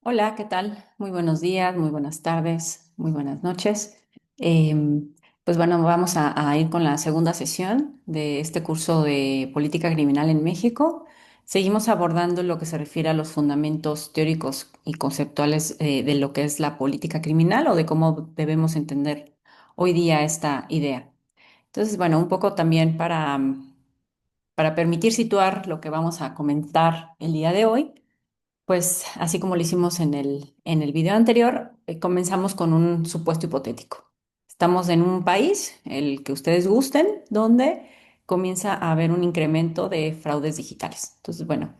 Hola, ¿qué tal? Muy buenos días, muy buenas tardes, muy buenas noches. Em, pues bueno, vamos a ir con la segunda sesión de este curso de Política Criminal en México. Seguimos abordando lo que se refiere a los fundamentos teóricos y conceptuales de lo que es la política criminal o de cómo debemos entender hoy día esta idea. Entonces, bueno, un poco también para permitir situar lo que vamos a comentar el día de hoy. Pues así como lo hicimos en el video anterior, comenzamos con un supuesto hipotético. Estamos en un país, el que ustedes gusten, donde comienza a haber un incremento de fraudes digitales. Entonces, bueno,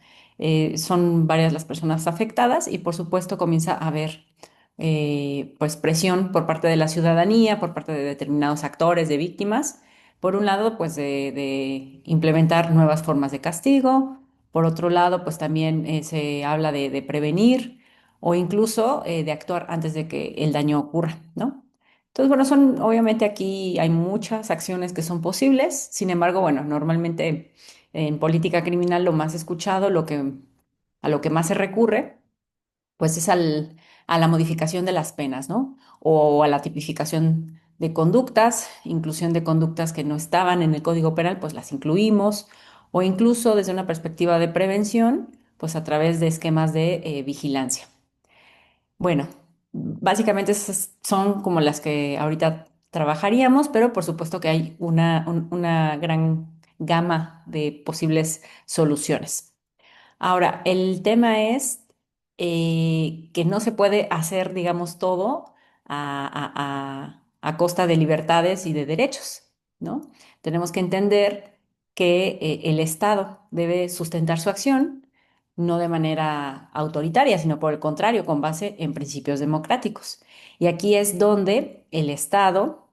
son varias las personas afectadas y por supuesto comienza a haber pues presión por parte de la ciudadanía, por parte de determinados actores, de víctimas. Por un lado, pues de implementar nuevas formas de castigo. Por otro lado, pues también se habla de prevenir o incluso de actuar antes de que el daño ocurra, ¿no? Entonces, bueno, obviamente aquí hay muchas acciones que son posibles. Sin embargo, bueno, normalmente en política criminal lo más escuchado, a lo que más se recurre, pues es a la modificación de las penas, ¿no? O a la tipificación de conductas, inclusión de conductas que no estaban en el Código Penal, pues las incluimos, o incluso desde una perspectiva de prevención, pues a través de esquemas de vigilancia. Bueno, básicamente esas son como las que ahorita trabajaríamos, pero por supuesto que hay una gran gama de posibles soluciones. Ahora, el tema es que no se puede hacer, digamos, todo a costa de libertades y de derechos, ¿no? Tenemos que entender que el Estado debe sustentar su acción, no de manera autoritaria, sino por el contrario, con base en principios democráticos. Y aquí es donde el Estado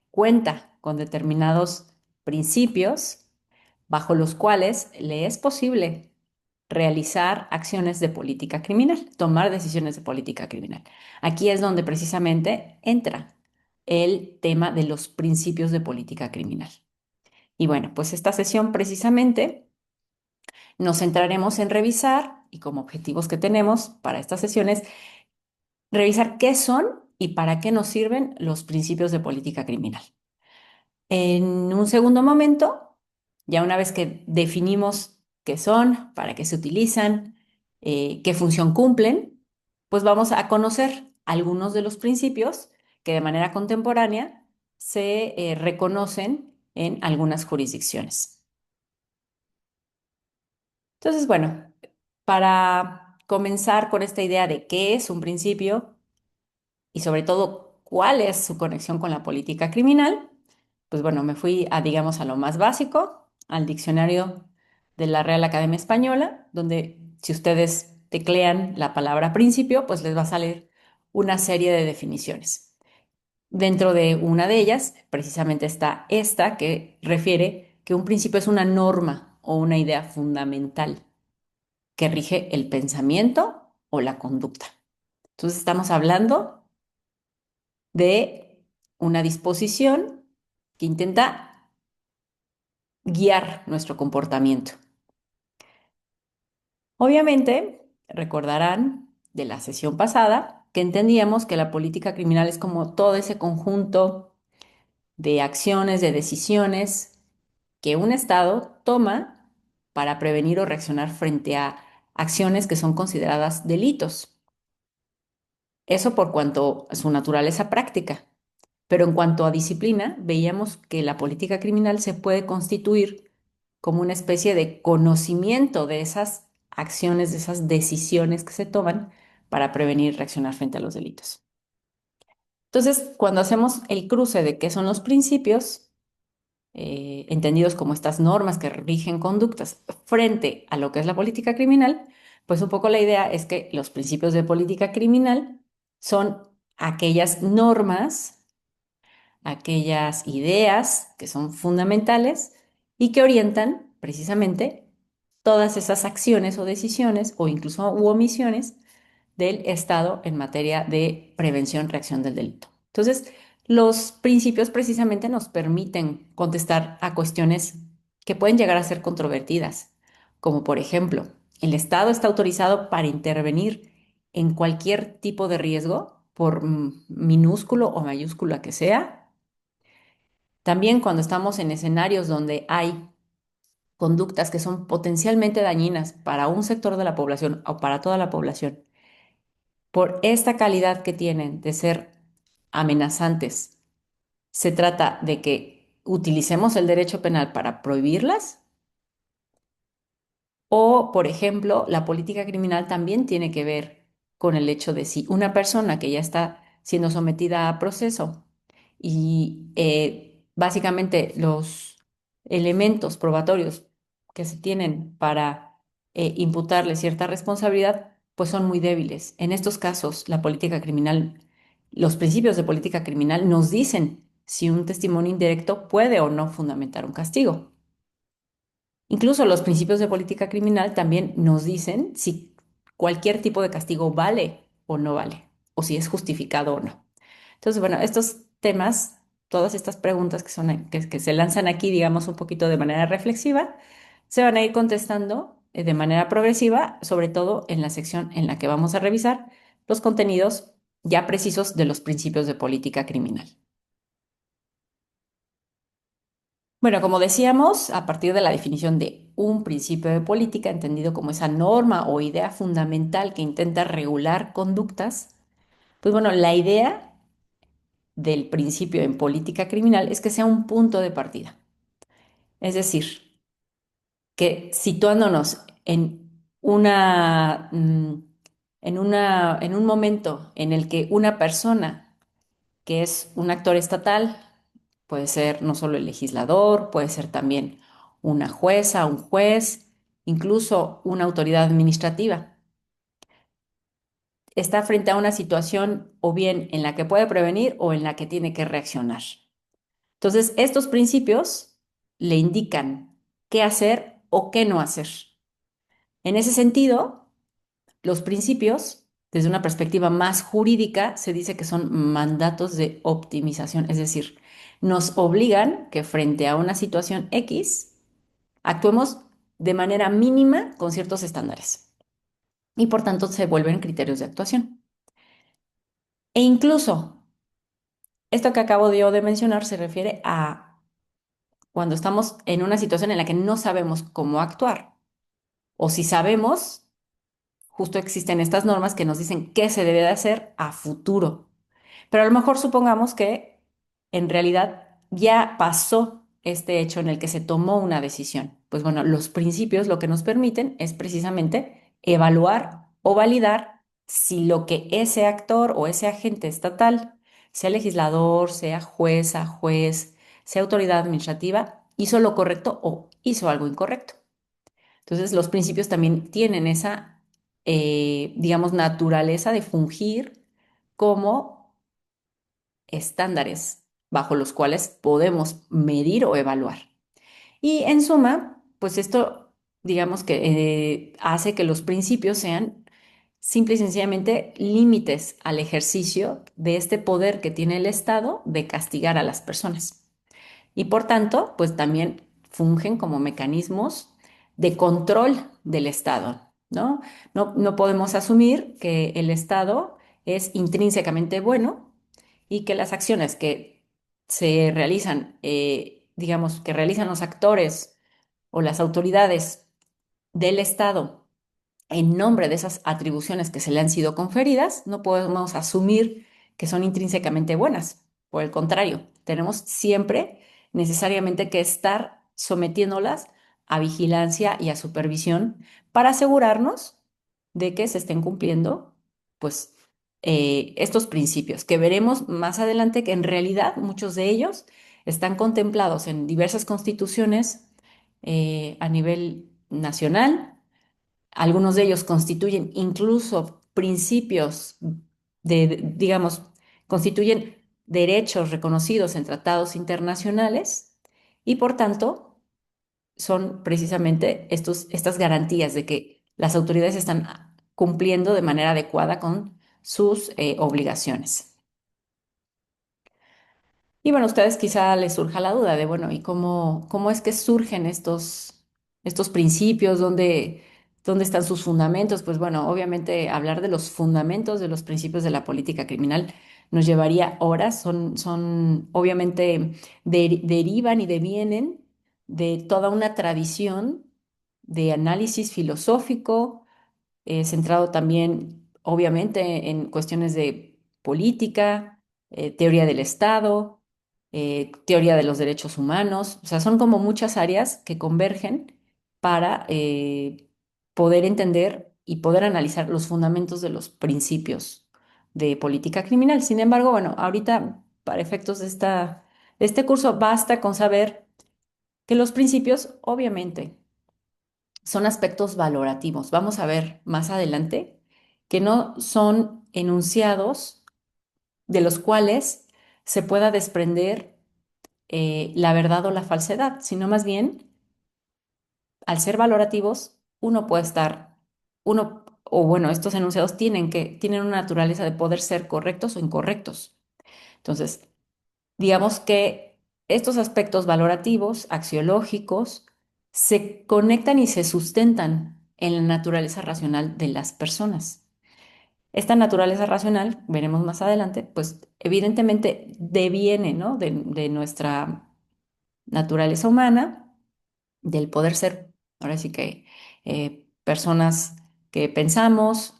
cuenta con determinados principios bajo los cuales le es posible realizar acciones de política criminal, tomar decisiones de política criminal. Aquí es donde precisamente entra el tema de los principios de política criminal. Y bueno, pues esta sesión precisamente nos centraremos en revisar, y como objetivos que tenemos para estas sesiones, revisar qué son y para qué nos sirven los principios de política criminal. En un segundo momento, ya una vez que definimos qué son, para qué se utilizan, qué función cumplen, pues vamos a conocer algunos de los principios que de manera contemporánea se reconocen en algunas jurisdicciones. Entonces, bueno, para comenzar con esta idea de qué es un principio y sobre todo cuál es su conexión con la política criminal, pues bueno, me fui a, digamos, a lo más básico, al diccionario de la Real Academia Española, donde si ustedes teclean la palabra principio, pues les va a salir una serie de definiciones. Dentro de una de ellas, precisamente está esta que refiere que un principio es una norma o una idea fundamental que rige el pensamiento o la conducta. Entonces estamos hablando de una disposición que intenta guiar nuestro comportamiento. Obviamente, recordarán de la sesión pasada que entendíamos que la política criminal es como todo ese conjunto de acciones, de decisiones que un Estado toma para prevenir o reaccionar frente a acciones que son consideradas delitos. Eso por cuanto a su naturaleza práctica. Pero en cuanto a disciplina, veíamos que la política criminal se puede constituir como una especie de conocimiento de esas acciones, de esas decisiones que se toman para prevenir y reaccionar frente a los delitos. Entonces, cuando hacemos el cruce de qué son los principios, entendidos como estas normas que rigen conductas frente a lo que es la política criminal, pues un poco la idea es que los principios de política criminal son aquellas normas, aquellas ideas que son fundamentales y que orientan precisamente todas esas acciones o decisiones o incluso u omisiones del Estado en materia de prevención, reacción del delito. Entonces, los principios precisamente nos permiten contestar a cuestiones que pueden llegar a ser controvertidas, como por ejemplo, ¿el Estado está autorizado para intervenir en cualquier tipo de riesgo, por minúsculo o mayúscula que sea. También cuando estamos en escenarios donde hay conductas que son potencialmente dañinas para un sector de la población o para toda la población, por esta calidad que tienen de ser amenazantes, se trata de que utilicemos el derecho penal para prohibirlas. O, por ejemplo, la política criminal también tiene que ver con el hecho de si una persona que ya está siendo sometida a proceso y básicamente los elementos probatorios que se tienen para imputarle cierta responsabilidad, pues son muy débiles. En estos casos, la política criminal, los principios de política criminal nos dicen si un testimonio indirecto puede o no fundamentar un castigo. Incluso los principios de política criminal también nos dicen si cualquier tipo de castigo vale o no vale, o si es justificado o no. Entonces, bueno, estos temas, todas estas preguntas que se lanzan aquí, digamos, un poquito de manera reflexiva, se van a ir contestando de manera progresiva, sobre todo en la sección en la que vamos a revisar los contenidos ya precisos de los principios de política criminal. Bueno, como decíamos, a partir de la definición de un principio de política, entendido como esa norma o idea fundamental que intenta regular conductas, pues bueno, la idea del principio en política criminal es que sea un punto de partida. Es decir, que situándonos en un momento en el que una persona que es un actor estatal, puede ser no solo el legislador, puede ser también una jueza, un juez, incluso una autoridad administrativa. Está frente a una situación o bien en la que puede prevenir o en la que tiene que reaccionar. Entonces, estos principios le indican qué hacer o qué no hacer. En ese sentido, los principios, desde una perspectiva más jurídica, se dice que son mandatos de optimización, es decir, nos obligan que frente a una situación X, actuemos de manera mínima con ciertos estándares y por tanto se vuelven criterios de actuación. E incluso, esto que acabo yo de mencionar se refiere a cuando estamos en una situación en la que no sabemos cómo actuar o si sabemos, justo existen estas normas que nos dicen qué se debe de hacer a futuro. Pero a lo mejor supongamos que en realidad ya pasó este hecho en el que se tomó una decisión. Pues bueno, los principios lo que nos permiten es precisamente evaluar o validar si lo que ese actor o ese agente estatal, sea legislador, sea jueza, juez, sea autoridad administrativa, hizo lo correcto o hizo algo incorrecto. Entonces, los principios también tienen esa, digamos, naturaleza de fungir como estándares bajo los cuales podemos medir o evaluar. Y en suma, pues esto, digamos que hace que los principios sean simple y sencillamente límites al ejercicio de este poder que tiene el Estado de castigar a las personas. Y por tanto, pues también fungen como mecanismos de control del Estado, ¿no? No podemos asumir que el Estado es intrínsecamente bueno y que las acciones que se realizan, digamos, que realizan los actores o las autoridades del Estado en nombre de esas atribuciones que se le han sido conferidas, no podemos asumir que son intrínsecamente buenas. Por el contrario, tenemos siempre necesariamente que estar sometiéndolas a vigilancia y a supervisión para asegurarnos de que se estén cumpliendo, pues, estos principios, que veremos más adelante que en realidad muchos de ellos están contemplados en diversas constituciones a nivel nacional. Algunos de ellos constituyen incluso principios digamos, constituyen derechos reconocidos en tratados internacionales y por tanto son precisamente estas garantías de que las autoridades están cumpliendo de manera adecuada con sus obligaciones. Y bueno, a ustedes quizá les surja la duda de, bueno, ¿y cómo es que surgen estos principios? ¿Dónde están sus fundamentos? Pues bueno, obviamente hablar de los fundamentos de los principios de la política criminal nos llevaría horas. Son obviamente derivan y devienen de toda una tradición de análisis filosófico, centrado también, obviamente, en cuestiones de política, teoría del Estado, teoría de los derechos humanos. O sea, son como muchas áreas que convergen para poder entender y poder analizar los fundamentos de los principios de política criminal. Sin embargo, bueno, ahorita, para efectos de este curso, basta con saber que los principios, obviamente, son aspectos valorativos. Vamos a ver más adelante que no son enunciados de los cuales se pueda desprender la verdad o la falsedad, sino más bien, al ser valorativos, uno puede estar, uno, o bueno, estos enunciados tienen una naturaleza de poder ser correctos o incorrectos. Entonces, digamos que estos aspectos valorativos, axiológicos, se conectan y se sustentan en la naturaleza racional de las personas. Esta naturaleza racional, veremos más adelante, pues evidentemente deviene, ¿no? De nuestra naturaleza humana, del poder ser, ahora sí que personas que pensamos,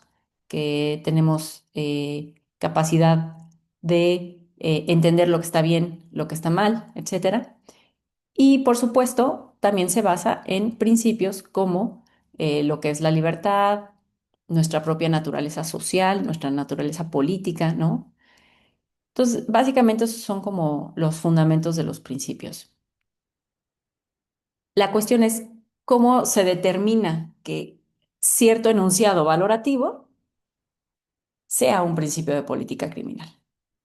que tenemos capacidad de entender lo que está bien, lo que está mal, etcétera. Y por supuesto, también se basa en principios como lo que es la libertad, nuestra propia naturaleza social, nuestra naturaleza política, ¿no? Entonces, básicamente esos son como los fundamentos de los principios. La cuestión es cómo se determina que cierto enunciado valorativo sea un principio de política criminal.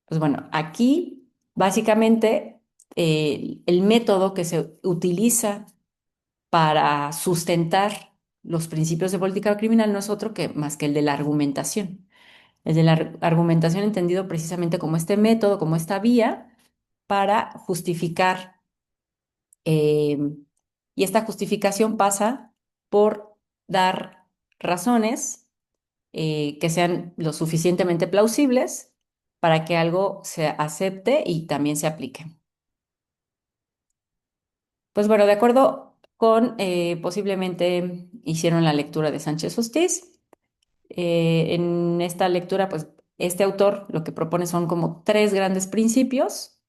Pues bueno, aquí básicamente el método que se utiliza para sustentar los principios de política criminal no es otro que más que el de la argumentación. El de la argumentación entendido precisamente como este método, como esta vía para justificar, eh, y esta justificación pasa por dar razones que sean lo suficientemente plausibles para que algo se acepte y también se aplique. Pues bueno, de acuerdo con, posiblemente hicieron la lectura de Sánchez Hostiz. En esta lectura, pues este autor lo que propone son como tres grandes principios.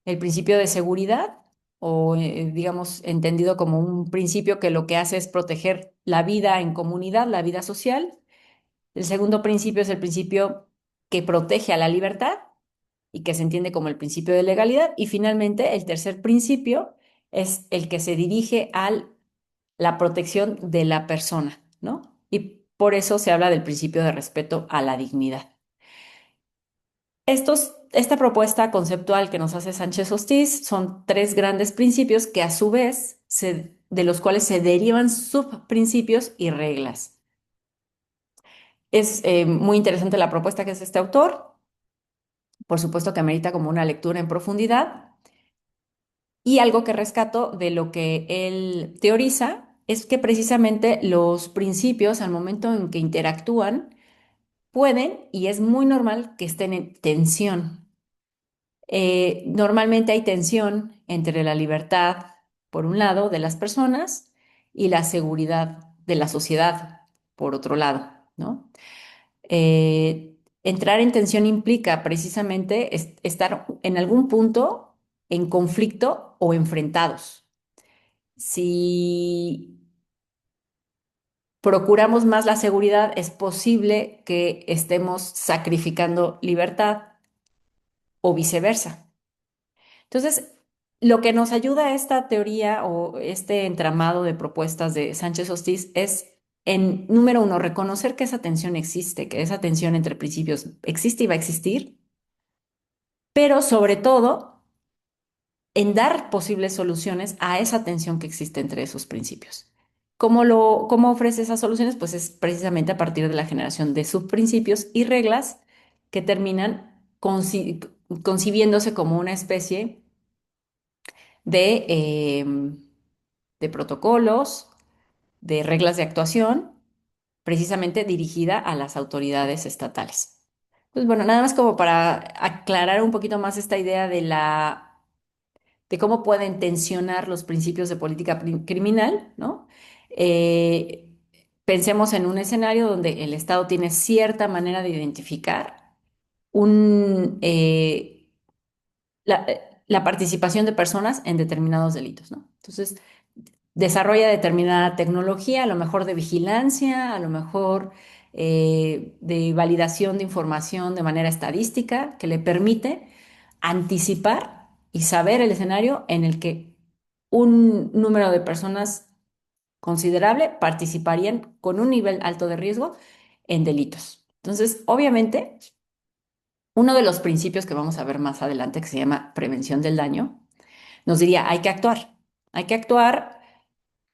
El principio de seguridad, o digamos, entendido como un principio que lo que hace es proteger la vida en comunidad, la vida social. El segundo principio es el principio que protege a la libertad y que se entiende como el principio de legalidad. Y finalmente, el tercer principio es el que se dirige a la protección de la persona, ¿no? Y por eso se habla del principio de respeto a la dignidad. Esta propuesta conceptual que nos hace Sánchez Hostiz son tres grandes principios que a su vez de los cuales se derivan subprincipios y reglas. Es muy interesante la propuesta que es este autor, por supuesto que amerita como una lectura en profundidad, y algo que rescato de lo que él teoriza es que precisamente los principios al momento en que interactúan pueden y es muy normal que estén en tensión. Normalmente hay tensión entre la libertad, por un lado, de las personas y la seguridad de la sociedad, por otro lado, ¿no? Entrar en tensión implica precisamente estar en algún punto en conflicto o enfrentados. Si procuramos más la seguridad, es posible que estemos sacrificando libertad o viceversa. Entonces, lo que nos ayuda a esta teoría o este entramado de propuestas de Sánchez Hostiz es, en número uno, reconocer que esa tensión existe, que esa tensión entre principios existe y va a existir, pero sobre todo en dar posibles soluciones a esa tensión que existe entre esos principios. ¿Cómo ofrece esas soluciones? Pues es precisamente a partir de la generación de subprincipios y reglas que terminan concibiéndose como una especie de, de protocolos, de reglas de actuación precisamente dirigida a las autoridades estatales. Pues bueno, nada más como para aclarar un poquito más esta idea de cómo pueden tensionar los principios de política criminal, ¿no? Eh, Pensemos en un escenario donde el Estado tiene cierta manera de identificar un, la participación de personas en determinados delitos, ¿no? Entonces, desarrolla determinada tecnología, a lo mejor de vigilancia, a lo mejor de validación de información de manera estadística, que le permite anticipar y saber el escenario en el que un número de personas considerable participarían con un nivel alto de riesgo en delitos. Entonces, obviamente, uno de los principios que vamos a ver más adelante, que se llama prevención del daño, nos diría, hay que actuar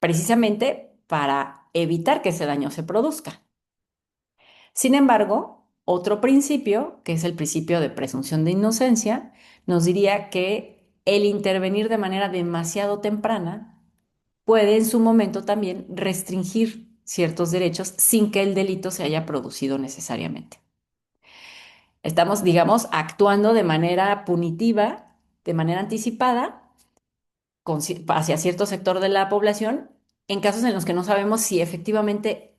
precisamente para evitar que ese daño se produzca. Sin embargo, otro principio, que es el principio de presunción de inocencia, nos diría que el intervenir de manera demasiado temprana puede en su momento también restringir ciertos derechos sin que el delito se haya producido necesariamente. Estamos, digamos, actuando de manera punitiva, de manera anticipada, hacia cierto sector de la población, en casos en los que no sabemos si efectivamente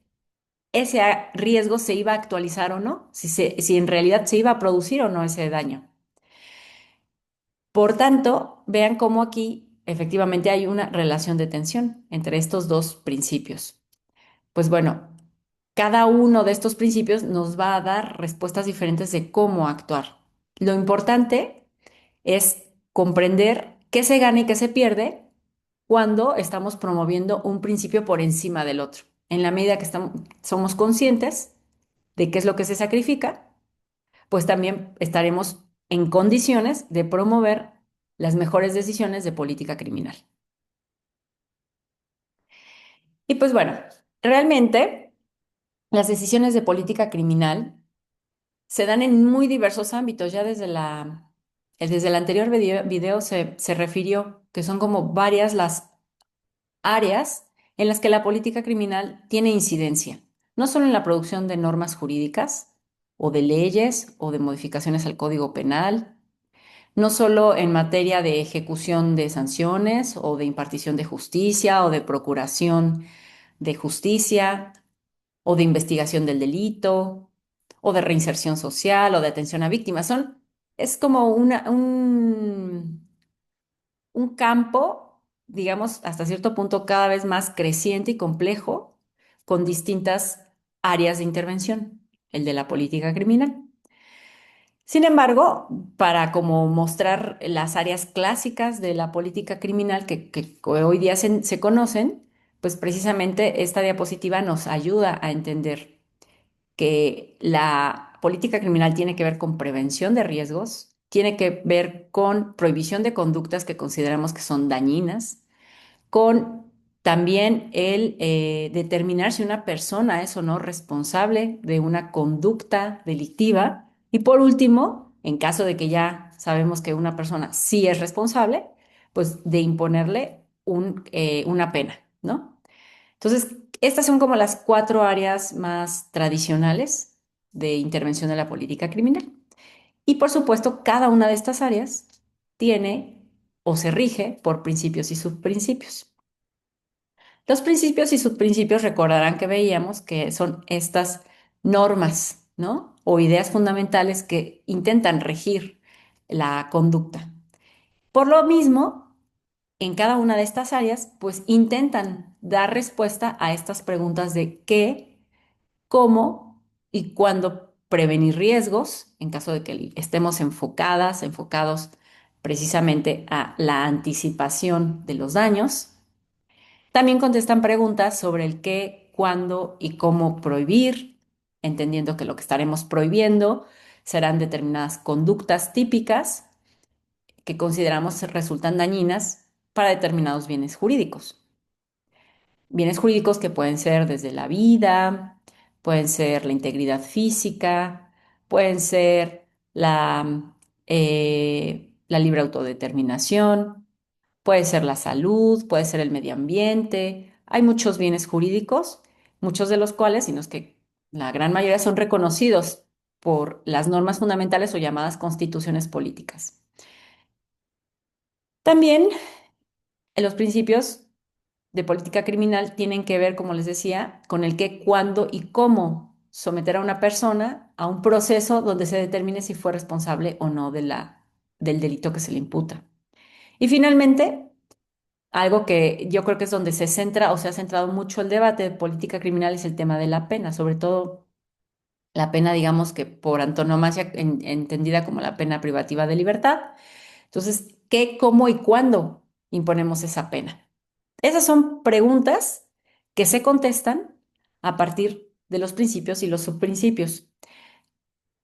ese riesgo se iba a actualizar o no, si en realidad se iba a producir o no ese daño. Por tanto, vean cómo aquí efectivamente hay una relación de tensión entre estos dos principios. Pues bueno, cada uno de estos principios nos va a dar respuestas diferentes de cómo actuar. Lo importante es comprender qué se gana y qué se pierde cuando estamos promoviendo un principio por encima del otro. En la medida que somos conscientes de qué es lo que se sacrifica, pues también estaremos en condiciones de promover las mejores decisiones de política criminal. Y pues bueno, realmente las decisiones de política criminal se dan en muy diversos ámbitos. Ya desde el anterior video se refirió que son como varias las áreas en las que la política criminal tiene incidencia, no solo en la producción de normas jurídicas o de leyes o de modificaciones al Código Penal, no solo en materia de ejecución de sanciones o de impartición de justicia o de procuración de justicia o de investigación del delito o de reinserción social o de atención a víctimas. Es como un campo, digamos, hasta cierto punto cada vez más creciente y complejo, con distintas áreas de intervención, el de la política criminal. Sin embargo, para como mostrar las áreas clásicas de la política criminal que hoy día se conocen, pues precisamente esta diapositiva nos ayuda a entender que la política criminal tiene que ver con prevención de riesgos, tiene que ver con prohibición de conductas que consideramos que son dañinas, con también el determinar si una persona es o no responsable de una conducta delictiva. Y por último, en caso de que ya sabemos que una persona sí es responsable, pues de imponerle una pena, ¿no? Entonces, estas son como las cuatro áreas más tradicionales de intervención de la política criminal. Y por supuesto, cada una de estas áreas tiene o se rige por principios y subprincipios. Los principios y subprincipios recordarán que veíamos que son estas normas, ¿no? O ideas fundamentales que intentan regir la conducta. Por lo mismo, en cada una de estas áreas, pues intentan dar respuesta a estas preguntas de qué, cómo y cuándo prevenir riesgos, en caso de que estemos enfocados precisamente a la anticipación de los daños. También contestan preguntas sobre el qué, cuándo y cómo prohibir, entendiendo que lo que estaremos prohibiendo serán determinadas conductas típicas que consideramos resultan dañinas para determinados bienes jurídicos. Bienes jurídicos que pueden ser desde la vida, pueden ser la integridad física, pueden ser la libre autodeterminación, puede ser la salud, puede ser el medio ambiente, hay muchos bienes jurídicos, muchos de los cuales, sino es que la gran mayoría son reconocidos por las normas fundamentales o llamadas constituciones políticas. También los principios de política criminal tienen que ver, como les decía, con el qué, cuándo y cómo someter a una persona a un proceso donde se determine si fue responsable o no del delito que se le imputa. Y finalmente, algo que yo creo que es donde se centra o se ha centrado mucho el debate de política criminal es el tema de la pena, sobre todo la pena, digamos que por antonomasia entendida como la pena privativa de libertad. Entonces, ¿qué, cómo y cuándo imponemos esa pena? Esas son preguntas que se contestan a partir de los principios y los subprincipios.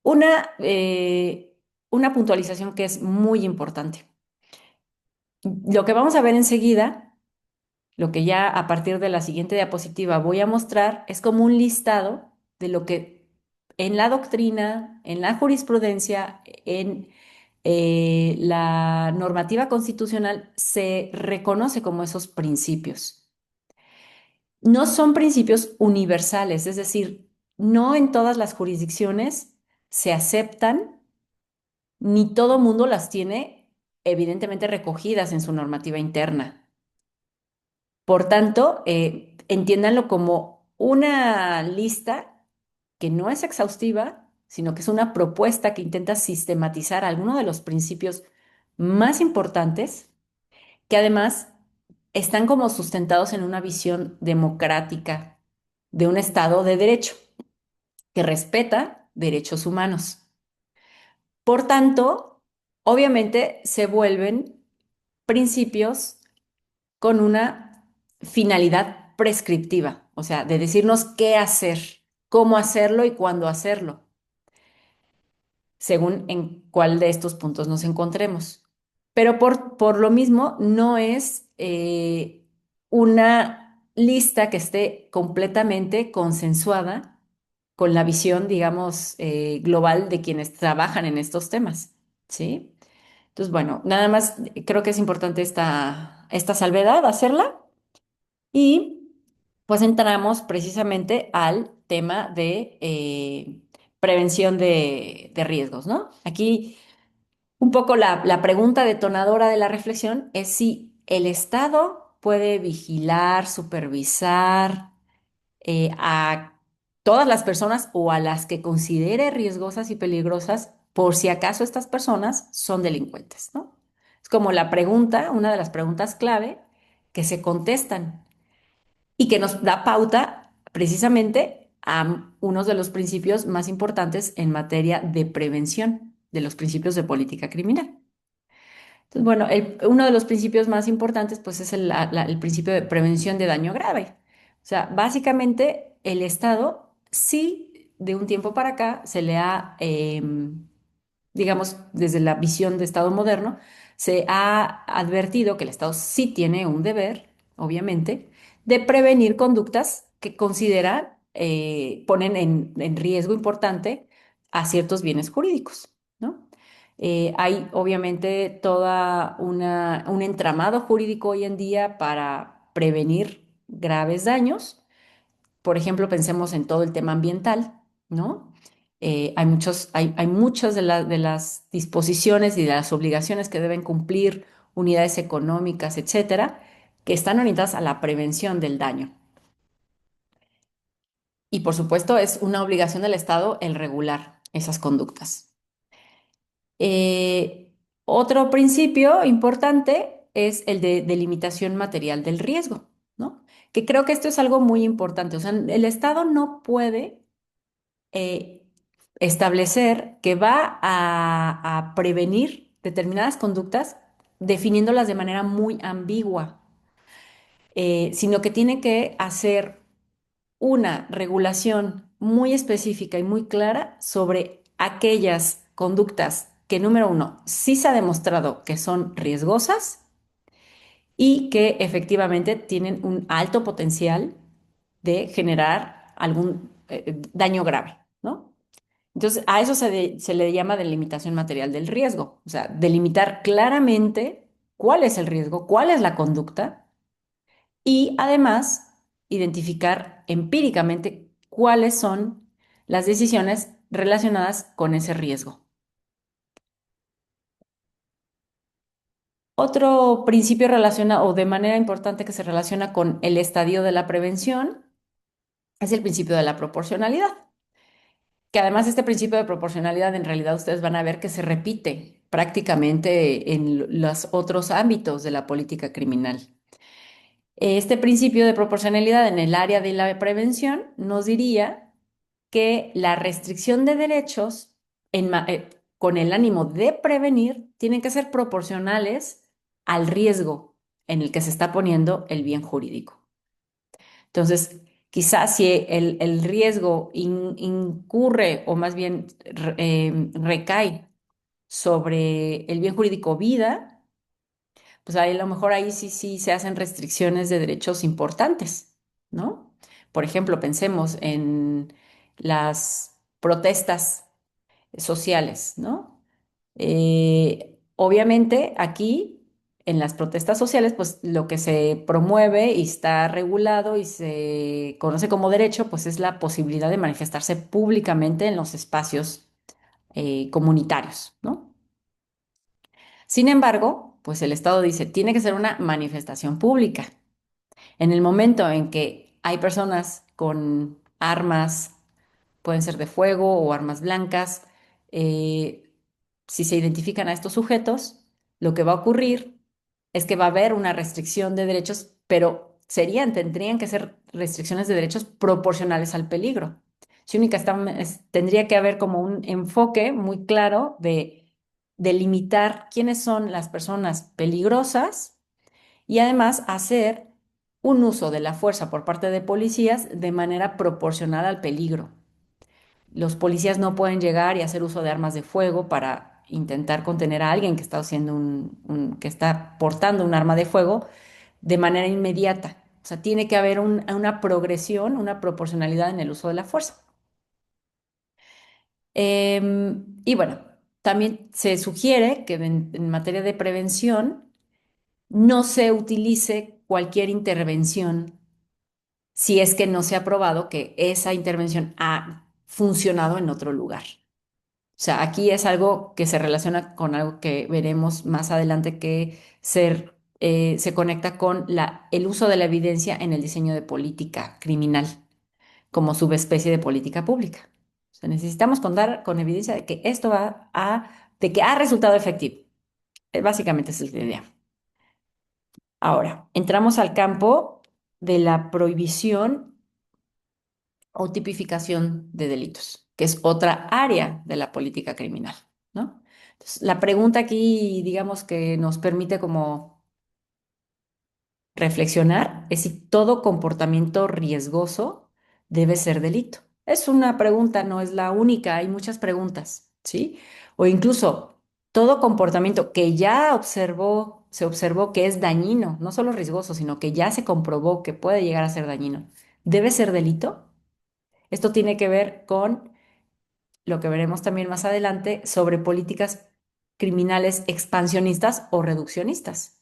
Una, eh, una puntualización que es muy importante. Lo que vamos a ver enseguida, lo que ya a partir de la siguiente diapositiva voy a mostrar, es como un listado de lo que en la doctrina, en la jurisprudencia, en la normativa constitucional se reconoce como esos principios. No son principios universales, es decir, no en todas las jurisdicciones se aceptan, ni todo mundo las tiene evidentemente recogidas en su normativa interna. Por tanto, entiéndanlo como una lista que no es exhaustiva, sino que es una propuesta que intenta sistematizar algunos de los principios más importantes, que además están como sustentados en una visión democrática de un Estado de derecho que respeta derechos humanos. Por tanto, obviamente se vuelven principios con una finalidad prescriptiva, o sea, de decirnos qué hacer, cómo hacerlo y cuándo hacerlo, según en cuál de estos puntos nos encontremos. Pero por lo mismo, no es una lista que esté completamente consensuada con la visión, digamos, global de quienes trabajan en estos temas, ¿sí? Entonces, bueno, nada más creo que es importante esta salvedad, hacerla. Y pues entramos precisamente al tema de prevención de riesgos, ¿no? Aquí un poco la pregunta detonadora de la reflexión es si el Estado puede vigilar, supervisar a todas las personas o a las que considere riesgosas y peligrosas por si acaso estas personas son delincuentes, ¿no? Es como la pregunta, una de las preguntas clave que se contestan y que nos da pauta precisamente a uno de los principios más importantes en materia de prevención, de los principios de política criminal. Entonces, bueno, uno de los principios más importantes pues es el principio de prevención de daño grave. O sea, básicamente el Estado sí de un tiempo para acá se le ha digamos, desde la visión de Estado moderno, se ha advertido que el Estado sí tiene un deber, obviamente, de prevenir conductas que considera ponen en riesgo importante a ciertos bienes jurídicos, ¿no? Hay obviamente un entramado jurídico hoy en día para prevenir graves daños. Por ejemplo, pensemos en todo el tema ambiental, ¿no? Hay muchas de las disposiciones y de las obligaciones que deben cumplir unidades económicas, etcétera, que están orientadas a la prevención del daño. Y por supuesto, es una obligación del Estado el regular esas conductas. Eh, Otro principio importante es el de delimitación material del riesgo, ¿no? Que creo que esto es algo muy importante. O sea, el Estado no puede eh, establecer que va a prevenir determinadas conductas definiéndolas de manera muy ambigua, sino que tiene que hacer una regulación muy específica y muy clara sobre aquellas conductas que, número uno, sí se ha demostrado que son riesgosas y que efectivamente tienen un alto potencial de generar algún daño grave, ¿no? Entonces, a eso se le llama delimitación material del riesgo, o sea, delimitar claramente cuál es el riesgo, cuál es la conducta y además identificar empíricamente cuáles son las decisiones relacionadas con ese riesgo. Otro principio relaciona o de manera importante que se relaciona con el estadio de la prevención es el principio de la proporcionalidad, que además este principio de proporcionalidad en realidad ustedes van a ver que se repite prácticamente en los otros ámbitos de la política criminal. Este principio de proporcionalidad en el área de la prevención nos diría que la restricción de derechos con el ánimo de prevenir tienen que ser proporcionales al riesgo en el que se está poniendo el bien jurídico. Entonces, quizás si el riesgo incurre o más bien recae sobre el bien jurídico vida, pues ahí a lo mejor ahí sí se hacen restricciones de derechos importantes, ¿no? Por ejemplo, pensemos en las protestas sociales, ¿no? Obviamente aquí en las protestas sociales, pues lo que se promueve y está regulado y se conoce como derecho, pues es la posibilidad de manifestarse públicamente en los espacios comunitarios, ¿no? Sin embargo, pues el Estado dice, tiene que ser una manifestación pública. En el momento en que hay personas con armas, pueden ser de fuego o armas blancas, eh, si se identifican a estos sujetos, lo que va a ocurrir es que va a haber una restricción de derechos, pero tendrían que ser restricciones de derechos proporcionales al peligro. Si única tendría que haber como un enfoque muy claro de delimitar quiénes son las personas peligrosas y además hacer un uso de la fuerza por parte de policías de manera proporcional al peligro. Los policías no pueden llegar y hacer uso de armas de fuego para intentar contener a alguien que está haciendo que está portando un arma de fuego de manera inmediata. O sea, tiene que haber una progresión, una proporcionalidad en el uso de la fuerza. Y bueno, también se sugiere que en materia de prevención no se utilice cualquier intervención si es que no se ha probado que esa intervención ha funcionado en otro lugar. O sea, aquí es algo que se relaciona con algo que veremos más adelante que se conecta con el uso de la evidencia en el diseño de política criminal como subespecie de política pública. O sea, necesitamos contar con evidencia de que de que ha resultado efectivo. Básicamente esa es la idea. Ahora, entramos al campo de la prohibición o tipificación de delitos, que es otra área de la política criminal, ¿no? Entonces, la pregunta aquí, digamos que nos permite como reflexionar es si todo comportamiento riesgoso debe ser delito. Es una pregunta, no es la única, hay muchas preguntas, ¿sí? O incluso todo comportamiento que se observó que es dañino, no solo riesgoso, sino que ya se comprobó que puede llegar a ser dañino, ¿debe ser delito? Esto tiene que ver con lo que veremos también más adelante sobre políticas criminales expansionistas o reduccionistas.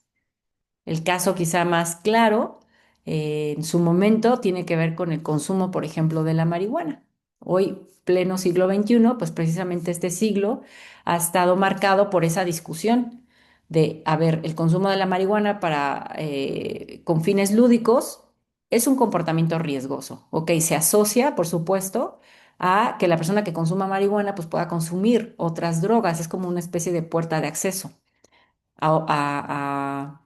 El caso quizá más claro en su momento tiene que ver con el consumo, por ejemplo, de la marihuana. Hoy, pleno siglo XXI, pues precisamente este siglo ha estado marcado por esa discusión de, a ver, el consumo de la marihuana con fines lúdicos es un comportamiento riesgoso. Ok, se asocia, por supuesto, a que la persona que consuma marihuana pues pueda consumir otras drogas. Es como una especie de puerta de acceso a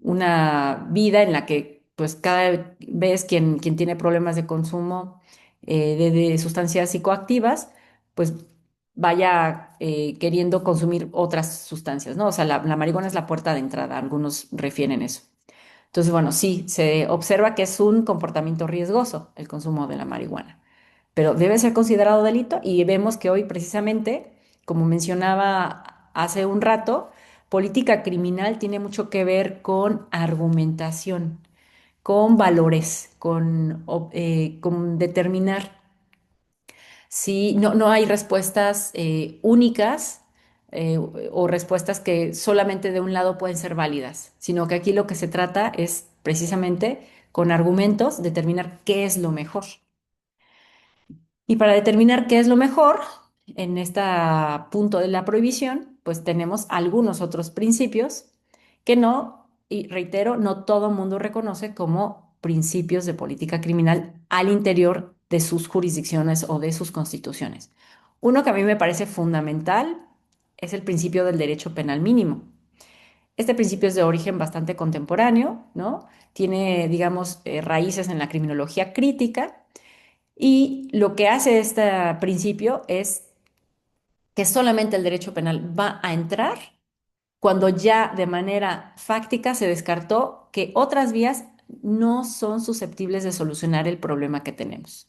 una vida en la que pues cada vez quien tiene problemas de consumo de sustancias psicoactivas, pues vaya queriendo consumir otras sustancias, ¿no? O sea, la marihuana es la puerta de entrada, algunos refieren eso. Entonces, bueno, sí, se observa que es un comportamiento riesgoso el consumo de la marihuana, pero debe ser considerado delito y vemos que hoy precisamente, como mencionaba hace un rato, política criminal tiene mucho que ver con argumentación, con valores, con determinar si no hay respuestas únicas o respuestas que solamente de un lado pueden ser válidas, sino que aquí lo que se trata es precisamente con argumentos, determinar qué es lo mejor. Y para determinar qué es lo mejor, en este punto de la prohibición, pues tenemos algunos otros principios que no, y reitero, no todo mundo reconoce como principios de política criminal al interior de sus jurisdicciones o de sus constituciones. Uno que a mí me parece fundamental es el principio del derecho penal mínimo. Este principio es de origen bastante contemporáneo, ¿no? Tiene, digamos, raíces en la criminología crítica y lo que hace este principio es que solamente el derecho penal va a entrar cuando ya de manera fáctica se descartó que otras vías no son susceptibles de solucionar el problema que tenemos.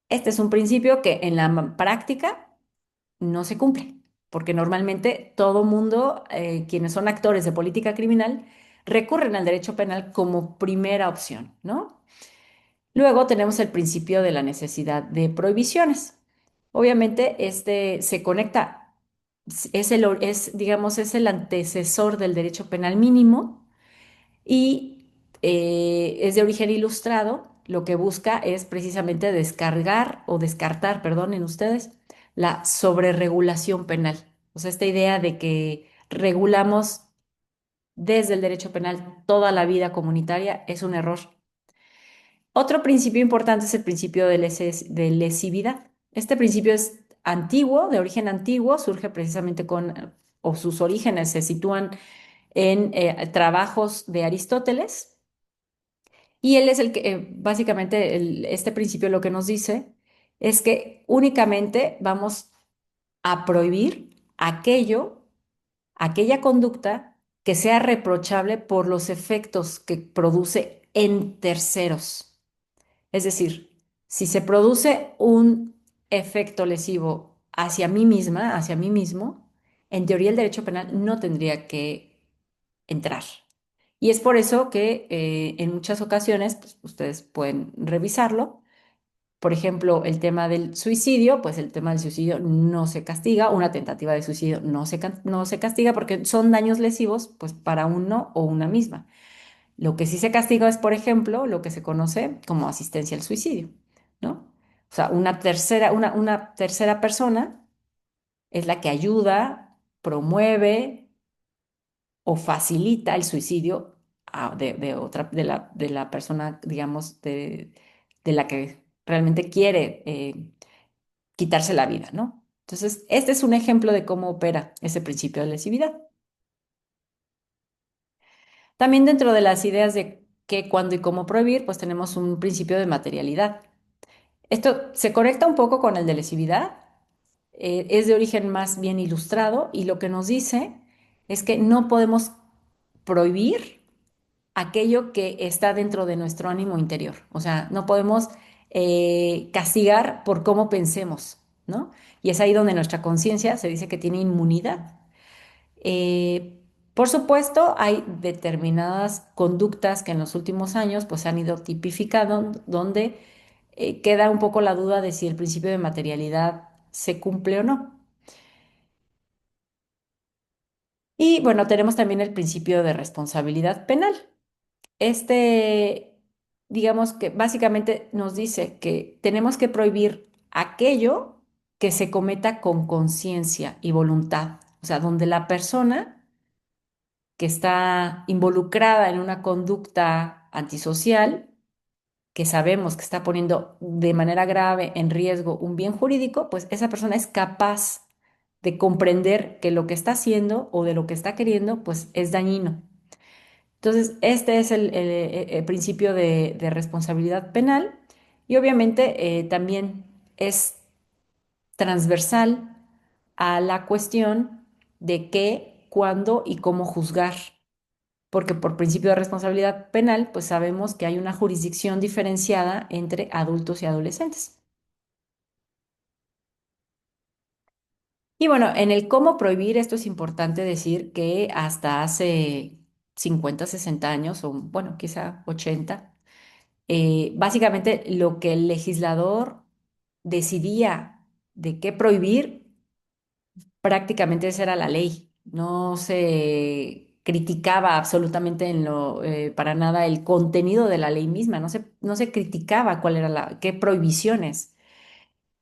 Este es un principio que en la práctica no se cumple, porque normalmente todo mundo, quienes son actores de política criminal, recurren al derecho penal como primera opción, ¿no? Luego tenemos el principio de la necesidad de prohibiciones. Obviamente, este se conecta, digamos, es el antecesor del derecho penal mínimo y es de origen ilustrado. Lo que busca es precisamente descargar o descartar, perdonen ustedes, la sobreregulación penal. O sea, esta idea de que regulamos desde el derecho penal toda la vida comunitaria es un error. Otro principio importante es el principio de lesividad. Este principio es antiguo, de origen antiguo, surge precisamente o sus orígenes se sitúan en trabajos de Aristóteles, y él es el que, básicamente, este principio lo que nos dice es que únicamente vamos a prohibir aquella conducta que sea reprochable por los efectos que produce en terceros. Es decir, si se produce un efecto lesivo hacia mí misma, hacia mí mismo, en teoría el derecho penal no tendría que entrar. Y es por eso que en muchas ocasiones, pues, ustedes pueden revisarlo. Por ejemplo, el tema del suicidio, pues el tema del suicidio no se castiga, una tentativa de suicidio no se castiga porque son daños lesivos, pues para uno o una misma. Lo que sí se castiga es, por ejemplo, lo que se conoce como asistencia al suicidio, ¿no? O sea, una tercera persona es la que ayuda, promueve o facilita el suicidio de la persona, digamos, de la que realmente quiere quitarse la vida, ¿no? Entonces, este es un ejemplo de cómo opera ese principio de lesividad. También dentro de las ideas de qué, cuándo y cómo prohibir, pues tenemos un principio de materialidad. Esto se conecta un poco con el de lesividad, es de origen más bien ilustrado y lo que nos dice es que no podemos prohibir aquello que está dentro de nuestro ánimo interior. O sea, no podemos castigar por cómo pensemos, ¿no? Y es ahí donde nuestra conciencia se dice que tiene inmunidad. Por supuesto, hay determinadas conductas que en los últimos años pues, se han ido tipificando, donde queda un poco la duda de si el principio de materialidad se cumple o no. Y bueno, tenemos también el principio de responsabilidad penal. Este, digamos que básicamente nos dice que tenemos que prohibir aquello que se cometa con conciencia y voluntad, o sea, donde la persona que está involucrada en una conducta antisocial, que sabemos que está poniendo de manera grave en riesgo un bien jurídico, pues esa persona es capaz de comprender que lo que está haciendo o de lo que está queriendo, pues es dañino. Entonces, este es el principio de responsabilidad penal y obviamente también es transversal a la cuestión de qué, cuándo y cómo juzgar, porque por principio de responsabilidad penal, pues sabemos que hay una jurisdicción diferenciada entre adultos y adolescentes. Y bueno, en el cómo prohibir, esto es importante decir que hasta hace 50, 60 años, o bueno, quizá 80, básicamente lo que el legislador decidía de qué prohibir, prácticamente esa era la ley. No se criticaba absolutamente para nada el contenido de la ley misma, no se criticaba cuál era qué prohibiciones.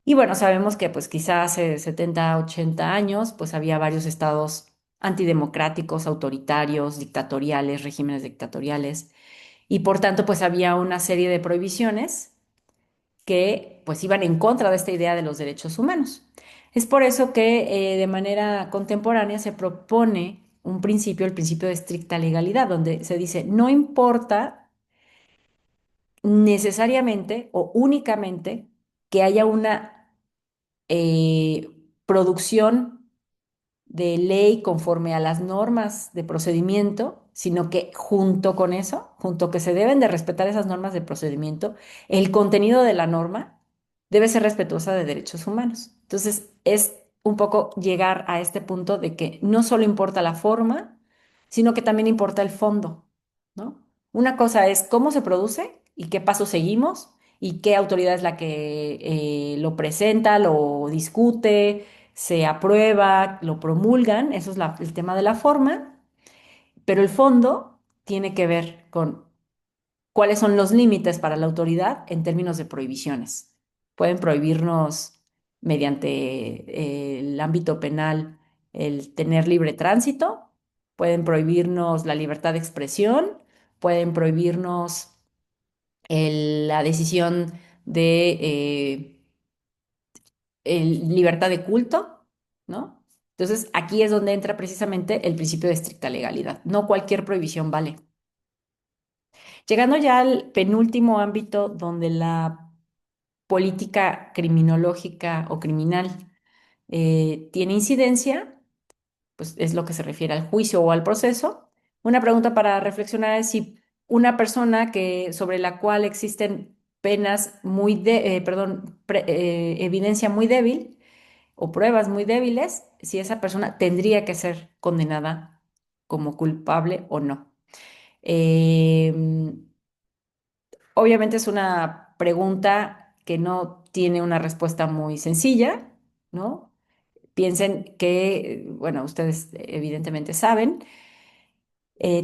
Y bueno, sabemos que pues quizás hace 70, 80 años, pues había varios estados antidemocráticos, autoritarios, dictatoriales, regímenes dictatoriales, y por tanto pues había una serie de prohibiciones que pues iban en contra de esta idea de los derechos humanos. Es por eso que de manera contemporánea se propone un principio, el principio de estricta legalidad, donde se dice, no importa necesariamente o únicamente que haya una producción de ley conforme a las normas de procedimiento, sino que junto con eso, junto que se deben de respetar esas normas de procedimiento, el contenido de la norma debe ser respetuosa de derechos humanos. Entonces, es un poco llegar a este punto de que no solo importa la forma, sino que también importa el fondo, ¿no? Una cosa es cómo se produce y qué pasos seguimos y qué autoridad es la que lo presenta, lo discute, se aprueba, lo promulgan, eso es el tema de la forma, pero el fondo tiene que ver con cuáles son los límites para la autoridad en términos de prohibiciones. Pueden prohibirnos mediante el ámbito penal el tener libre tránsito, pueden prohibirnos la libertad de expresión, pueden prohibirnos la decisión de libertad de culto, ¿no? Entonces, aquí es donde entra precisamente el principio de estricta legalidad. No cualquier prohibición vale. Llegando ya al penúltimo ámbito donde la política criminológica o criminal tiene incidencia, pues es lo que se refiere al juicio o al proceso. Una pregunta para reflexionar es si una persona sobre la cual existen penas evidencia muy débil, o pruebas muy débiles, si esa persona tendría que ser condenada como culpable o no. Eh, Obviamente es una pregunta que no tiene una respuesta muy sencilla, ¿no? Piensen que, bueno, ustedes evidentemente saben,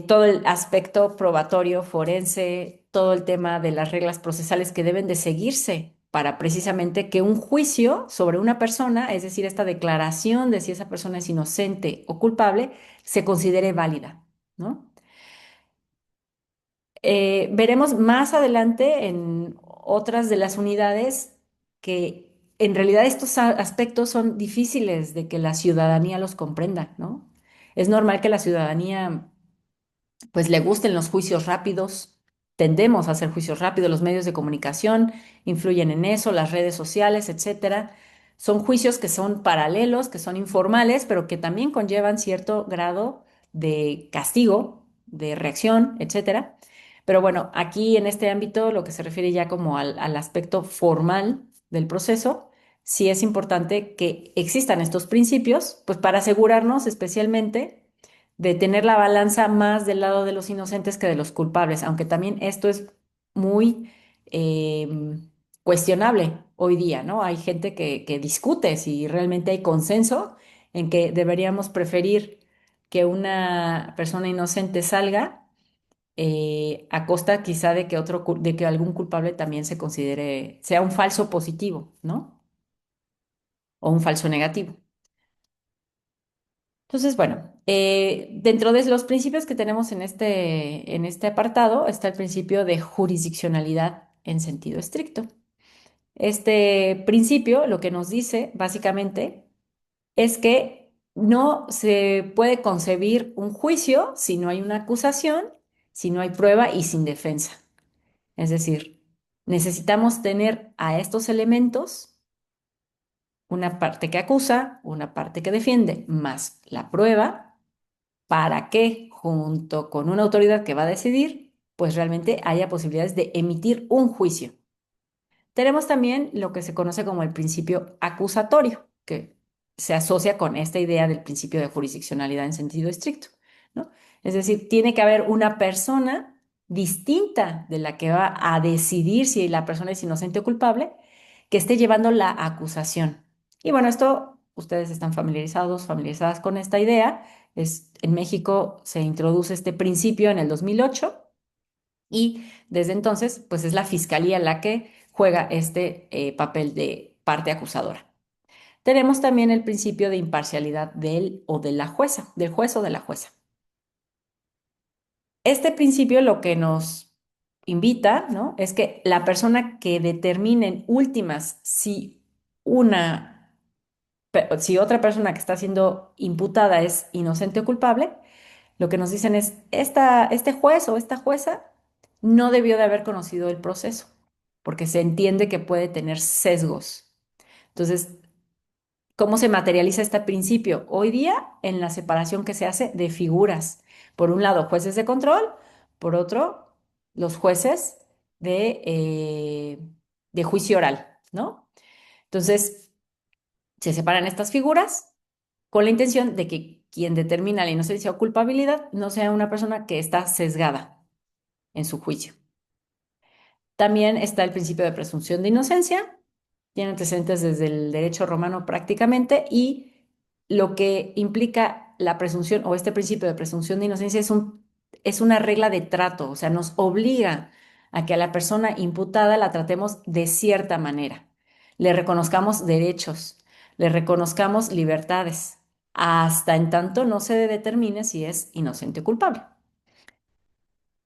todo el aspecto probatorio, forense, todo el tema de las reglas procesales que deben de seguirse para precisamente que un juicio sobre una persona, es decir, esta declaración de si esa persona es inocente o culpable, se considere válida, ¿no? Veremos más adelante en otras de las unidades que en realidad estos aspectos son difíciles de que la ciudadanía los comprenda, ¿no? Es normal que la ciudadanía pues le gusten los juicios rápidos, tendemos a hacer juicios rápidos, los medios de comunicación influyen en eso, las redes sociales, etcétera. Son juicios que son paralelos, que son informales, pero que también conllevan cierto grado de castigo, de reacción, etcétera. Pero bueno, aquí en este ámbito, lo que se refiere ya como al aspecto formal del proceso, sí es importante que existan estos principios, pues para asegurarnos especialmente de tener la balanza más del lado de los inocentes que de los culpables, aunque también esto es muy cuestionable hoy día, ¿no? Hay gente que discute si realmente hay consenso en que deberíamos preferir que una persona inocente salga a costa quizá de que de que algún culpable también se considere, sea un falso positivo, ¿no? O un falso negativo. Entonces, bueno, dentro de los principios que tenemos en este apartado está el principio de jurisdiccionalidad en sentido estricto. Este principio lo que nos dice básicamente es que no se puede concebir un juicio si no hay una acusación, si no hay prueba y sin defensa. Es decir, necesitamos tener a estos elementos una parte que acusa, una parte que defiende, más la prueba para que, junto con una autoridad que va a decidir, pues realmente haya posibilidades de emitir un juicio. Tenemos también lo que se conoce como el principio acusatorio, que se asocia con esta idea del principio de jurisdiccionalidad en sentido estricto, ¿no? Es decir, tiene que haber una persona distinta de la que va a decidir si la persona es inocente o culpable, que esté llevando la acusación. Y bueno, esto ustedes están familiarizadas con esta idea. En México se introduce este principio en el 2008 y desde entonces, pues es la fiscalía la que juega este papel de parte acusadora. Tenemos también el principio de imparcialidad del o de la jueza, del juez o de la jueza. Este principio lo que nos invita, ¿no? Es que la persona que determine en últimas si otra persona que está siendo imputada es inocente o culpable, lo que nos dicen es, este juez o esta jueza no debió de haber conocido el proceso, porque se entiende que puede tener sesgos. Entonces, ¿cómo se materializa este principio? Hoy día, en la separación que se hace de figuras. Por un lado, jueces de control, por otro, los jueces de juicio oral, ¿no? Entonces, se separan estas figuras con la intención de que quien determina la inocencia o culpabilidad no sea una persona que está sesgada en su juicio. También está el principio de presunción de inocencia, tiene antecedentes desde el derecho romano prácticamente, y lo que implica la presunción o este principio de presunción de inocencia es una regla de trato, o sea, nos obliga a que a la persona imputada la tratemos de cierta manera, le reconozcamos derechos, le reconozcamos libertades, hasta en tanto no se determine si es inocente o culpable.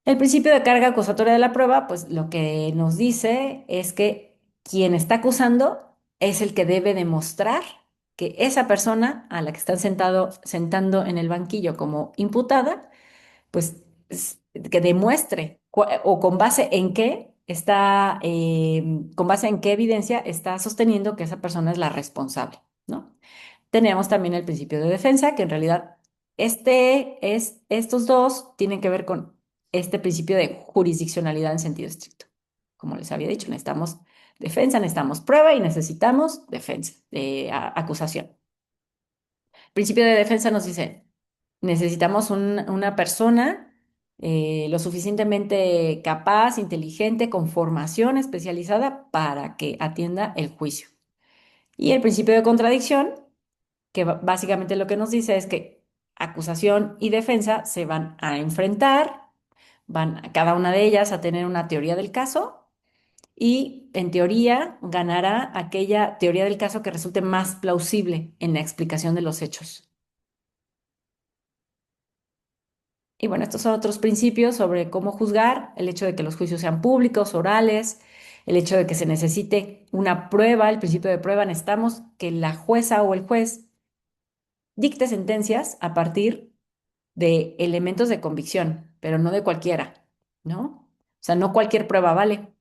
El principio de carga acusatoria de la prueba, pues lo que nos dice es que quien está acusando es el que debe demostrar que esa persona a la que están sentando en el banquillo como imputada, pues que demuestre o con base en qué evidencia está sosteniendo que esa persona es la responsable, ¿no? Tenemos también el principio de defensa, que en realidad estos dos tienen que ver con este principio de jurisdiccionalidad en sentido estricto. Como les había dicho, necesitamos defensa, necesitamos prueba y necesitamos defensa, acusación. El principio de defensa nos dice, necesitamos una persona lo suficientemente capaz, inteligente, con formación especializada para que atienda el juicio. Y el principio de contradicción que básicamente lo que nos dice es que acusación y defensa se van a enfrentar, van a cada una de ellas a tener una teoría del caso y en teoría ganará aquella teoría del caso que resulte más plausible en la explicación de los hechos. Y bueno, estos son otros principios sobre cómo juzgar, el hecho de que los juicios sean públicos, orales, el hecho de que se necesite una prueba, el principio de prueba, necesitamos que la jueza o el juez dicte sentencias a partir de elementos de convicción, pero no de cualquiera, ¿no? O sea, no cualquier prueba vale.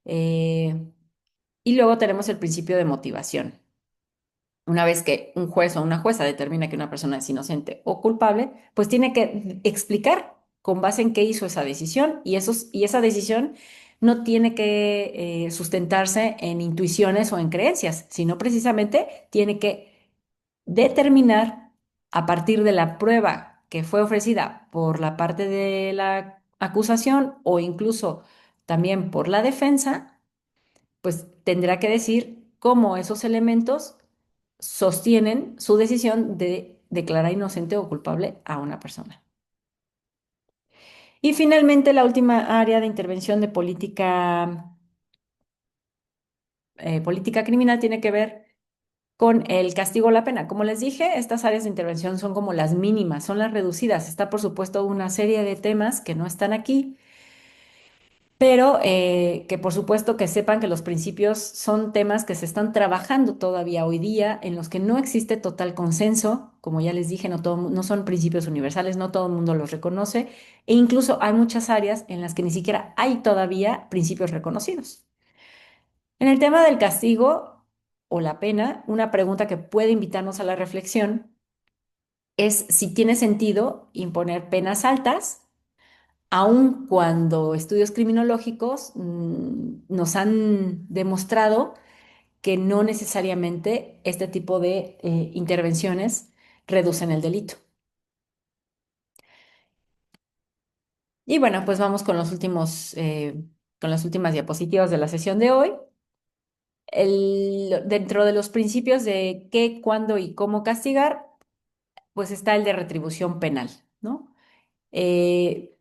Eh, y luego tenemos el principio de motivación. Una vez que un juez o una jueza determina que una persona es inocente o culpable, pues tiene que explicar con base en qué hizo esa decisión y esa decisión no tiene que sustentarse en intuiciones o en creencias, sino precisamente tiene que determinar a partir de la prueba que fue ofrecida por la parte de la acusación o incluso también por la defensa, pues tendrá que decir cómo esos elementos sostienen su decisión de declarar inocente o culpable a una persona. Y finalmente, la última área de intervención de política criminal tiene que ver con el castigo o la pena. Como les dije, estas áreas de intervención son como las mínimas, son las reducidas. Está, por supuesto, una serie de temas que no están aquí, pero que por supuesto que sepan que los principios son temas que se están trabajando todavía hoy día, en los que no existe total consenso. Como ya les dije, no son principios universales, no todo el mundo los reconoce, e incluso hay muchas áreas en las que ni siquiera hay todavía principios reconocidos. En el tema del castigo o la pena, una pregunta que puede invitarnos a la reflexión es si tiene sentido imponer penas altas, aun cuando estudios criminológicos nos han demostrado que no necesariamente este tipo de intervenciones reducen el delito. Y bueno, pues vamos con con las últimas diapositivas de la sesión de hoy. Dentro de los principios de qué, cuándo y cómo castigar, pues está el de retribución penal, ¿no? Eh,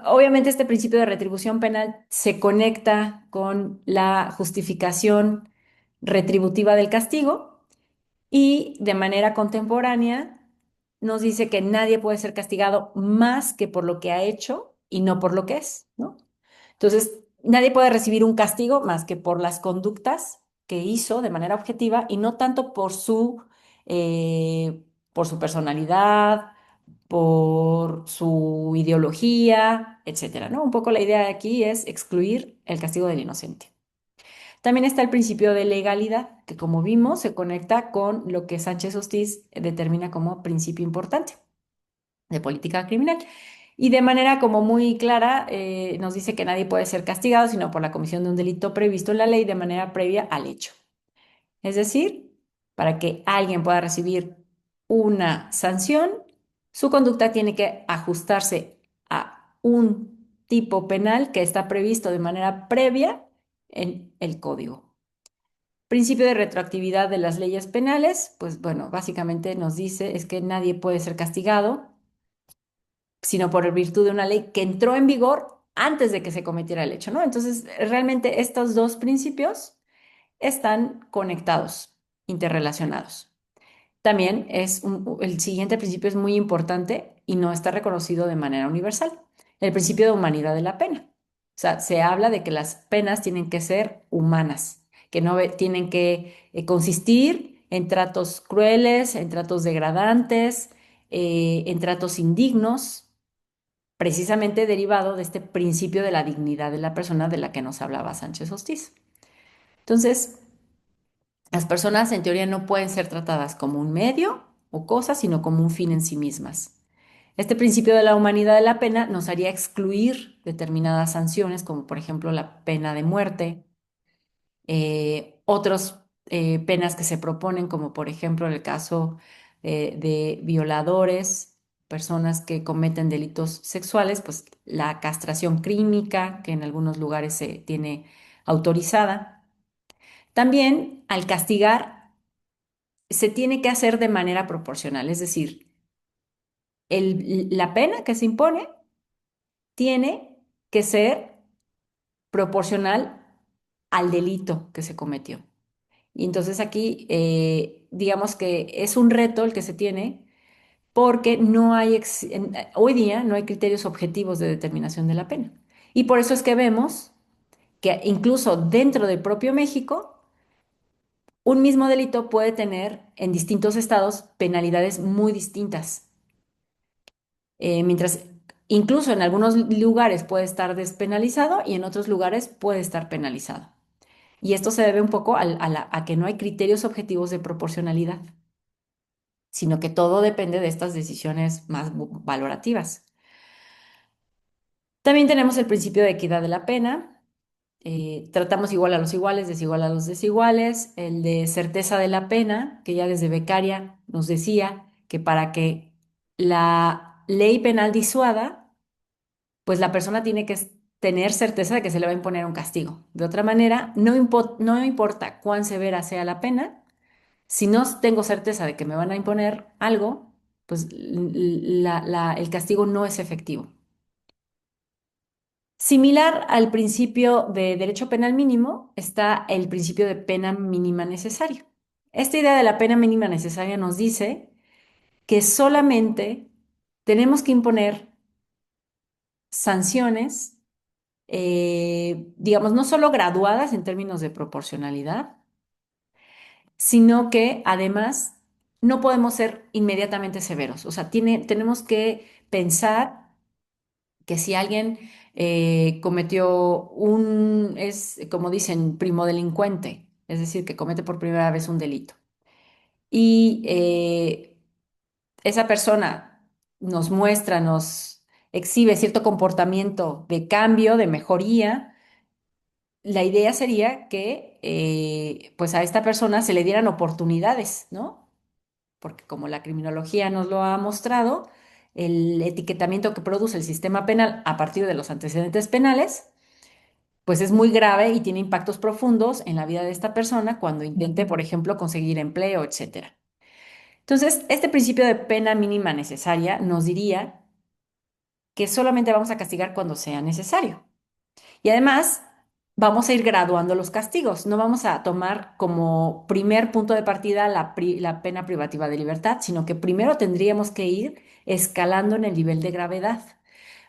Obviamente este principio de retribución penal se conecta con la justificación retributiva del castigo y de manera contemporánea nos dice que nadie puede ser castigado más que por lo que ha hecho y no por lo que es, ¿no? Entonces, nadie puede recibir un castigo más que por las conductas que hizo de manera objetiva y no tanto por su personalidad, por su ideología, etcétera, ¿no? Un poco la idea de aquí es excluir el castigo del inocente. También está el principio de legalidad, que como vimos se conecta con lo que Sánchez Hostiz determina como principio importante de política criminal. Y de manera como muy clara nos dice que nadie puede ser castigado sino por la comisión de un delito previsto en la ley de manera previa al hecho. Es decir, para que alguien pueda recibir una sanción, su conducta tiene que ajustarse a un tipo penal que está previsto de manera previa en el código. Principio de retroactividad de las leyes penales, pues bueno, básicamente nos dice es que nadie puede ser castigado sino por virtud de una ley que entró en vigor antes de que se cometiera el hecho, ¿no? Entonces, realmente estos dos principios están conectados, interrelacionados. También el siguiente principio es muy importante y no está reconocido de manera universal, el principio de humanidad de la pena. O sea, se habla de que las penas tienen que ser humanas, que no tienen que consistir en tratos crueles, en tratos degradantes, en tratos indignos, precisamente derivado de este principio de la dignidad de la persona de la que nos hablaba Sánchez Hostiz. Entonces, las personas en teoría no pueden ser tratadas como un medio o cosa, sino como un fin en sí mismas. Este principio de la humanidad de la pena nos haría excluir determinadas sanciones, como por ejemplo la pena de muerte, otras penas que se proponen, como por ejemplo el caso de violadores, personas que cometen delitos sexuales, pues la castración clínica, que en algunos lugares se tiene autorizada. También al castigar se tiene que hacer de manera proporcional, es decir, la pena que se impone tiene que ser proporcional al delito que se cometió. Y entonces aquí, digamos que es un reto el que se tiene porque no hay, hoy día no hay criterios objetivos de determinación de la pena. Y por eso es que vemos que incluso dentro del propio México, un mismo delito puede tener en distintos estados penalidades muy distintas. Mientras incluso en algunos lugares puede estar despenalizado y en otros lugares puede estar penalizado. Y esto se debe un poco a que no hay criterios objetivos de proporcionalidad, sino que todo depende de estas decisiones más valorativas. También tenemos el principio de equidad de la pena. Tratamos igual a los iguales, desigual a los desiguales. El de certeza de la pena, que ya desde becaria nos decía que para que la ley penal disuada, pues la persona tiene que tener certeza de que se le va a imponer un castigo. De otra manera, no importa cuán severa sea la pena, si no tengo certeza de que me van a imponer algo, pues el castigo no es efectivo. Similar al principio de derecho penal mínimo está el principio de pena mínima necesaria. Esta idea de la pena mínima necesaria nos dice que solamente tenemos que imponer sanciones, digamos, no solo graduadas en términos de proporcionalidad, sino que además no podemos ser inmediatamente severos. O sea, tenemos que pensar que si alguien es como dicen, primo delincuente, es decir, que comete por primera vez un delito, y esa persona nos exhibe cierto comportamiento de cambio, de mejoría, la idea sería que pues a esta persona se le dieran oportunidades, ¿no? Porque como la criminología nos lo ha mostrado, el etiquetamiento que produce el sistema penal a partir de los antecedentes penales pues es muy grave y tiene impactos profundos en la vida de esta persona cuando intente, por ejemplo, conseguir empleo, etcétera. Entonces, este principio de pena mínima necesaria nos diría que solamente vamos a castigar cuando sea necesario. Y además, vamos a ir graduando los castigos. No vamos a tomar como primer punto de partida la pena privativa de libertad, sino que primero tendríamos que ir escalando en el nivel de gravedad.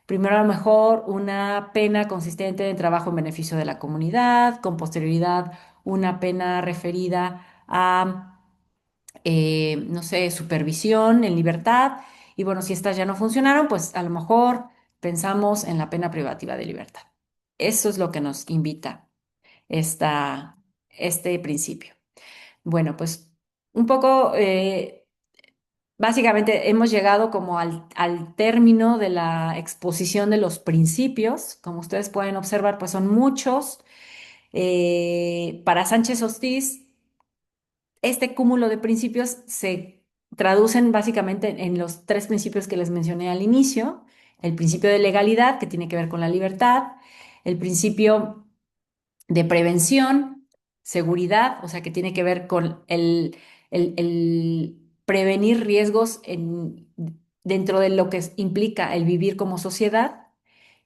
Primero, a lo mejor, una pena consistente en trabajo en beneficio de la comunidad, con posterioridad, una pena referida a no sé, supervisión en libertad. Y bueno, si estas ya no funcionaron, pues a lo mejor pensamos en la pena privativa de libertad. Eso es lo que nos invita este principio. Bueno, pues un poco, básicamente hemos llegado como al término de la exposición de los principios. Como ustedes pueden observar, pues son muchos. Para Sánchez Hostiz, este cúmulo de principios se traducen básicamente en los tres principios que les mencioné al inicio: el principio de legalidad, que tiene que ver con la libertad; el principio de prevención, seguridad, o sea, que tiene que ver con el prevenir riesgos dentro de lo que implica el vivir como sociedad.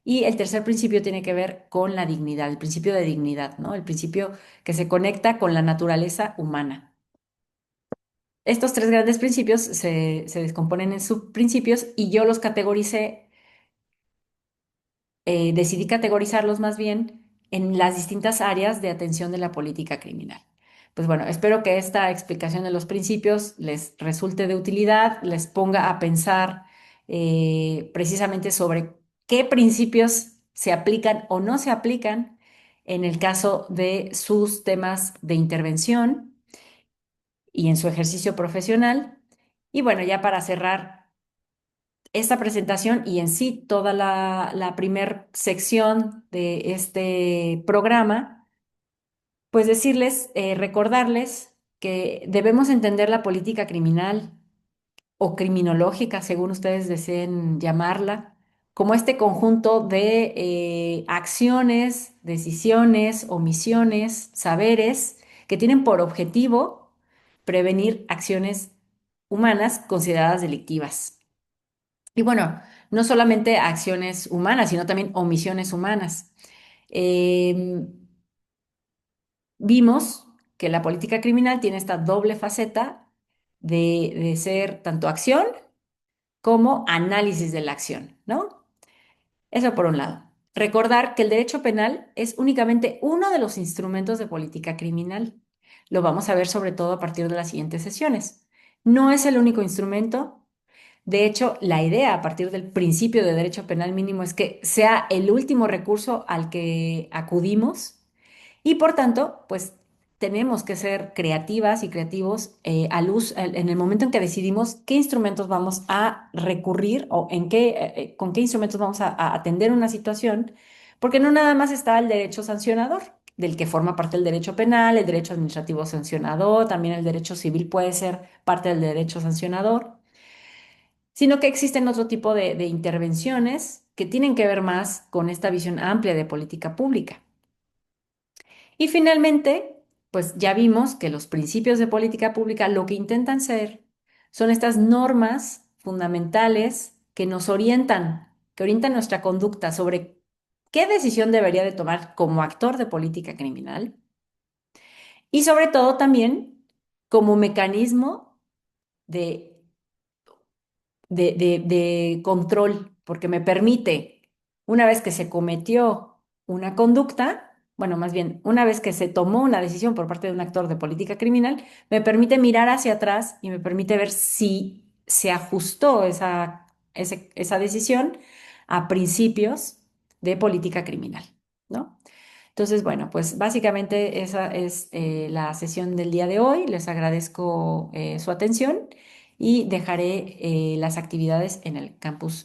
Y el tercer principio tiene que ver con la dignidad, el principio de dignidad, ¿no? El principio que se conecta con la naturaleza humana. Estos tres grandes principios se descomponen en subprincipios y yo los categoricé, decidí categorizarlos más bien en las distintas áreas de atención de la política criminal. Pues bueno, espero que esta explicación de los principios les resulte de utilidad, les ponga a pensar precisamente sobre qué principios se aplican o no se aplican en el caso de sus temas de intervención y en su ejercicio profesional. Y bueno, ya para cerrar esta presentación y en sí toda la primer sección de este programa, pues decirles, recordarles que debemos entender la política criminal o criminológica, según ustedes deseen llamarla, como este conjunto de acciones, decisiones, omisiones, saberes que tienen por objetivo prevenir acciones humanas consideradas delictivas. Y bueno, no solamente acciones humanas, sino también omisiones humanas. Em, Vimos que la política criminal tiene esta doble faceta de ser tanto acción como análisis de la acción, ¿no? Eso por un lado. Recordar que el derecho penal es únicamente uno de los instrumentos de política criminal. Lo vamos a ver sobre todo a partir de las siguientes sesiones. No es el único instrumento. De hecho, la idea a partir del principio de derecho penal mínimo es que sea el último recurso al que acudimos y por tanto, pues tenemos que ser creativas y creativos en el momento en que decidimos qué instrumentos vamos a recurrir o con qué instrumentos vamos a atender una situación, porque no nada más está el derecho sancionador, del que forma parte el derecho penal, el derecho administrativo sancionador, también el derecho civil puede ser parte del derecho sancionador, sino que existen otro tipo de intervenciones que tienen que ver más con esta visión amplia de política pública. Y finalmente, pues ya vimos que los principios de política pública lo que intentan ser son estas normas fundamentales que nos orientan, que orientan nuestra conducta sobre qué decisión debería de tomar como actor de política criminal y sobre todo también como mecanismo de de control, porque me permite, una vez que se cometió una conducta, bueno, más bien, una vez que se tomó una decisión por parte de un actor de política criminal, me permite mirar hacia atrás y me permite ver si se ajustó esa decisión a principios de política criminal, ¿no? Entonces, bueno, pues básicamente esa es la sesión del día de hoy. Les agradezco su atención y dejaré las actividades en el campus